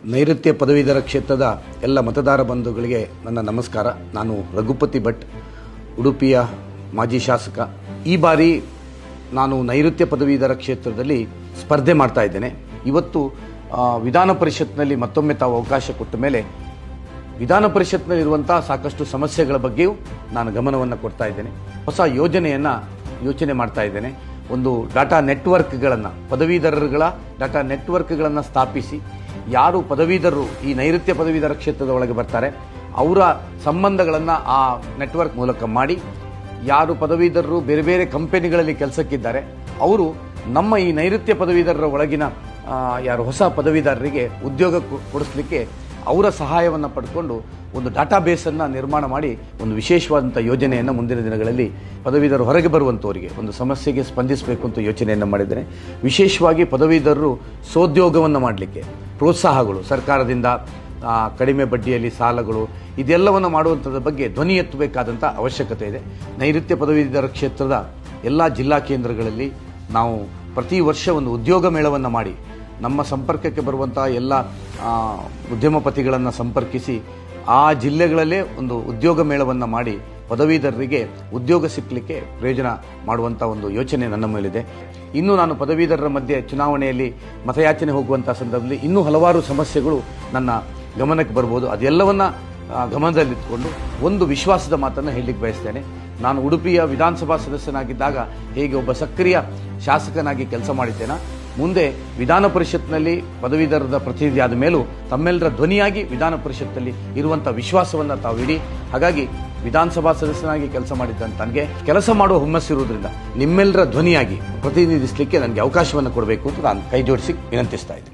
ನೈಋತ್ಯ ಪದವೀಧರ ಕ್ಷೇತ್ರದ ಎಲ್ಲ ಮತದಾರ ಬಂಧುಗಳಿಗೆ ನನ್ನ ನಮಸ್ಕಾರ. ನಾನು ರಘುಪತಿ ಭಟ್, ಉಡುಪಿಯ ಮಾಜಿ ಶಾಸಕ. ಈ ಬಾರಿ ನಾನು ನೈಋತ್ಯ ಪದವೀಧರ ಕ್ಷೇತ್ರದಲ್ಲಿ ಸ್ಪರ್ಧೆ ಮಾಡ್ತಾ ಇದ್ದೇನೆ. ಇವತ್ತು ವಿಧಾನ ಪರಿಷತ್ನಲ್ಲಿ ಮತ್ತೊಮ್ಮೆ ತಾವು ಅವಕಾಶ ಕೊಟ್ಟ ಮೇಲೆ ವಿಧಾನ ಪರಿಷತ್ನಲ್ಲಿರುವಂಥ ಸಾಕಷ್ಟು ಸಮಸ್ಯೆಗಳ ಬಗ್ಗೆಯೂ ನಾನು ಗಮನವನ್ನು ಕೊಡ್ತಾ ಇದ್ದೇನೆ. ಹೊಸ ಯೋಜನೆಯನ್ನು ಯೋಚನೆ ಮಾಡ್ತಾ ಇದ್ದೇನೆ. ಒಂದು ಡಾಟಾ ನೆಟ್ವರ್ಕ್ಗಳನ್ನು, ಪದವೀಧರರುಗಳ ಡಾಟಾ ನೆಟ್ವರ್ಕ್ಗಳನ್ನು ಸ್ಥಾಪಿಸಿ ಯಾರು ಪದವೀಧರರು ಈ ನೈಋತ್ಯ ಪದವೀಧರ ಕ್ಷೇತ್ರದ ಒಳಗೆ ಬರ್ತಾರೆ ಅವರ ಸಂಬಂಧಗಳನ್ನು ಆ ನೆಟ್ವರ್ಕ್ ಮೂಲಕ ಮಾಡಿ, ಯಾರು ಪದವೀಧರರು ಬೇರೆ ಬೇರೆ ಕಂಪನಿಗಳಲ್ಲಿ ಕೆಲಸಕ್ಕಿದ್ದಾರೆ ಅವರು ನಮ್ಮ ಈ ನೈಋತ್ಯ ಪದವೀಧರರ ಒಳಗಿನ ಯಾರು ಹೊಸ ಪದವೀಧರರಿಗೆ ಉದ್ಯೋಗ ಕೊಡಿಸಲಿಕ್ಕೆ ಅವರ ಸಹಾಯವನ್ನು ಪಡ್ಕೊಂಡು ಒಂದು ಡಾಟಾ ಬೇಸನ್ನು ನಿರ್ಮಾಣ ಮಾಡಿ ಒಂದು ವಿಶೇಷವಾದಂಥ ಯೋಜನೆಯನ್ನು ಮುಂದಿನ ದಿನಗಳಲ್ಲಿ ಪದವೀಧರರು ಹೊರಗೆ ಬರುವಂಥವರಿಗೆ ಒಂದು ಸಮಸ್ಯೆಗೆ ಸ್ಪಂದಿಸಬೇಕು ಅಂತ ಯೋಚನೆಯನ್ನು ಮಾಡಿದ್ದೇನೆ. ವಿಶೇಷವಾಗಿ ಪದವೀಧರರು ಸೋದ್ಯೋಗವನ್ನು ಮಾಡಲಿಕ್ಕೆ ಪ್ರೋತ್ಸಾಹಗಳು, ಸರ್ಕಾರದಿಂದ ಕಡಿಮೆ ಬಡ್ಡಿಯಲ್ಲಿ ಸಾಲಗಳು, ಇದೆಲ್ಲವನ್ನು ಮಾಡುವಂಥದ್ರ ಬಗ್ಗೆ ಧ್ವನಿ ಎತ್ತಬೇಕಾದಂಥ ಅವಶ್ಯಕತೆ ಇದೆ. ನೈಋತ್ಯ ಪದವೀಧರ ಕ್ಷೇತ್ರದ ಎಲ್ಲ ಜಿಲ್ಲಾ ಕೇಂದ್ರಗಳಲ್ಲಿ ನಾವು ಪ್ರತಿ ವರ್ಷ ಒಂದು ಉದ್ಯೋಗ ಮೇಳವನ್ನು ಮಾಡಿ ನಮ್ಮ ಸಂಪರ್ಕಕ್ಕೆ ಬರುವಂಥ ಎಲ್ಲ ಉದ್ಯಮಪತಿಗಳನ್ನು ಸಂಪರ್ಕಿಸಿ ಆ ಜಿಲ್ಲೆಗಳಲ್ಲೇ ಒಂದು ಉದ್ಯೋಗ ಮೇಳವನ್ನು ಮಾಡಿ ಪದವೀಧರರಿಗೆ ಉದ್ಯೋಗ ಸಿಕ್ಕಲಿಕ್ಕೆ ಪ್ರಯೋಜನ ಮಾಡುವಂಥ ಒಂದು ಯೋಚನೆ ನನ್ನ ಮೇಲಿದೆ. ಇನ್ನು ನಾನು ಪದವೀಧರರ ಮಧ್ಯೆ ಚುನಾವಣೆಯಲ್ಲಿ ಮತಯಾಚನೆ ಹೋಗುವಂಥ ಸಂದರ್ಭದಲ್ಲಿ ಇನ್ನೂ ಹಲವಾರು ಸಮಸ್ಯೆಗಳು ನನ್ನ ಗಮನಕ್ಕೆ ಬರ್ಬೋದು. ಅದೆಲ್ಲವನ್ನು ಗಮನದಲ್ಲಿಟ್ಟುಕೊಂಡು ಒಂದು ವಿಶ್ವಾಸದ ಮಾತನ್ನು ಹೇಳಲಿಕ್ಕೆ ಬಯಸ್ತೇನೆ. ನಾನು ಉಡುಪಿಯ ವಿಧಾನಸಭಾ ಸದಸ್ಯನಾಗಿದ್ದಾಗ ಹೇಗೆ ಒಬ್ಬ ಸಕ್ರಿಯ ಶಾಸಕನಾಗಿ ಕೆಲಸ ಮಾಡಿದ್ದೇನೆ, ಮುಂದೆ ವಿಧಾನ ಪರಿಷತ್ನಲ್ಲಿ ಪದವೀಧರದ ಪ್ರತಿನಿಧಿ ಆದ ಮೇಲೂ ತಮ್ಮೆಲ್ಲರ ಧ್ವನಿಯಾಗಿ ವಿಧಾನ ಪರಿಷತ್ನಲ್ಲಿ ಇರುವಂಥ ವಿಶ್ವಾಸವನ್ನು ತಾವು ಇಡಿ. ಹಾಗಾಗಿ ವಿಧಾನಸಭಾ ಸದಸ್ಯನಾಗಿ ಕೆಲಸ ಮಾಡಿದ್ದಂತ ನನಗೆ ಕೆಲಸ ಮಾಡುವ ಹುಮ್ಮಸ್ಸಿರುವುದರಿಂದ ನಿಮ್ಮೆಲ್ಲರ ಧ್ವನಿಯಾಗಿ ಪ್ರತಿನಿಧಿಸಲಿಕ್ಕೆ ನನಗೆ ಅವಕಾಶವನ್ನು ಕೊಡಬೇಕು ಅಂತ ನಾನು ಕೈ ಜೋಡಿಸಿ ವಿನಂತಿಸ್ತಾ ಇದ್ದೀನಿ.